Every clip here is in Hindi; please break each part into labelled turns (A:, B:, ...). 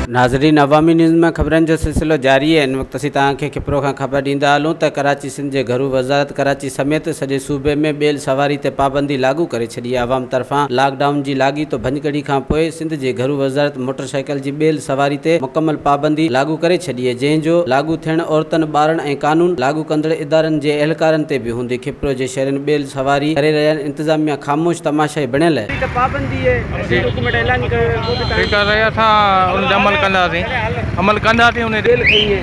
A: नाज़रीन, अवामी न्यूज़ में ख़बरनि जो सिलसिलो जारी है। इन वक्त असीं तव्हांखे खिपरो खां ख़बर ॾींदा हलूं त कराची सिंध जे घरू वज़ारत कराची समेत सॼे सूबे में ॿेल सवारी ते पाबंदी लागू करे छॾी आहे। अवाम तरफ़ां लॉकडाउन जी लागी तो भंजकड़ी खां पोइ सिंध जे घरू वज़ारत मोटरसाइकिल जी ॿेल सवारी ते मुकमल पाबंदी लागू करे छॾी है, जंहिंजो लागू थियण औरतनि, ॿारनि ऐं कानून लागू कंदड़ इदारनि जे अहलकारनि ते बि हूंदी। खिपरो जे शहरनि ॿेल सवारी करे रहिया आहिनि, इंतज़ामिया ख़ामोश तमाशाई बणियल है।
B: अमल कंदासीं उन
C: बेल खई है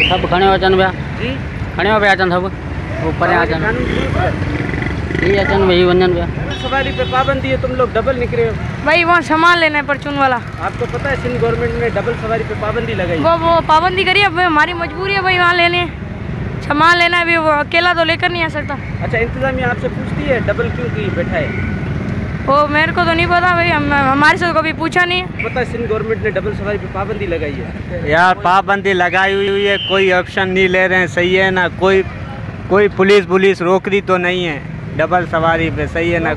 D: सब खणे अचनि पिया
C: जी,
D: खणे पिया अचनि सब वो परे अचनि ये अचनि वही वञनि पिया।
C: सवारी पे पाबंदी है, तुम लोग डबल निकले हो
E: भाई वहाँ सामान लेना है परचून वाला।
C: आपको पता है सिंध गवर्नमेंट ने डबल सवारी पे पाबंदी लगाई?
E: वो पाबंदी करी है, हमारी मजबूरी है भाई, वहाँ लेने सामान लेना है, वो अकेला तो लेकर नहीं आ सकता।
C: अच्छा, इंतजामिया आपसे पूछती है डबल क्यों की बैठा है?
E: वो मेरे को तो नहीं पता भाई, हमारे से तो कभी पूछा नहीं है।
C: पता है सिंध गवर्नमेंट ने डबल सवारी पे पाबंदी लगाई है?
F: यार पाबंदी लगाई हुई है, कोई ऑप्शन नहीं ले रहे हैं, सही है ना। कोई पुलिस रोक दी तो नहीं है डबल सवारी पे, सही है ना।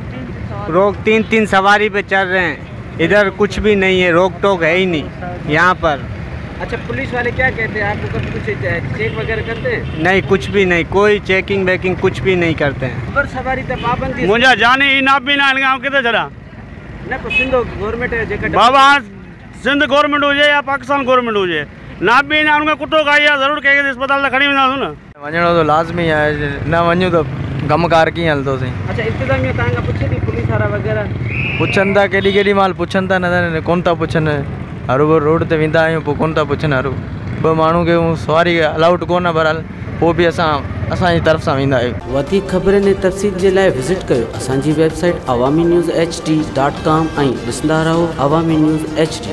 F: रोक तीन सवारी पे चल रहे हैं, इधर कुछ भी नहीं है, रोक टोक है ही नहीं यहाँ पर।
C: अच्छा, पुलिस वाले क्या कहते हैं आपको? कभी कुछ चेक वगैरह करते हैं?
F: नहीं, कुछ भी नहीं, कोई चेकिंग वेकिंग कुछ भी नहीं करते हैं।
C: डबल सवारी पे पाबंदी
B: मुझे जाने ही ना भी ना गाँव कितने चढ़ा
C: ना तो सिंध गवर्नमेंट है जेका
B: बाबा सिंध गवर्नमेंट हुजे या पाकिस्तान गवर्नमेंट हुजे, ना भी ना उनखे कुटो खाई आहे ज़रूरु कंहिंखे अस्पताल त खणी वेंदासीं न।
G: वञणो तो लाज़मी आहे, न वञूं तो कमकार कीअं हलंदोसीं।
C: अच्छा, इंतजामिया तव्हां खां पुछे थी पुलिस वारा वग़ैरह?
G: पुछनि था केॾी महिल पुछनि था, न कोन था पुछनि। हरू भरू रोड ते वेंदा आहियूं पोइ कोन था पुछनि। हरू ॿ माण्हू खे सवारी अलाउड कोन आहे, बहरहाल पोइ बि असांजी तरफ़ सां वेंदा आहियूं।
A: वधीक ख़बरनि ऐं तफ़सील जे लाइ विज़िट कयो असांजी वेबसाइट awamiNewsHD.com ऐं ॾिसंदा रहो अवामी न्यूज़ HD।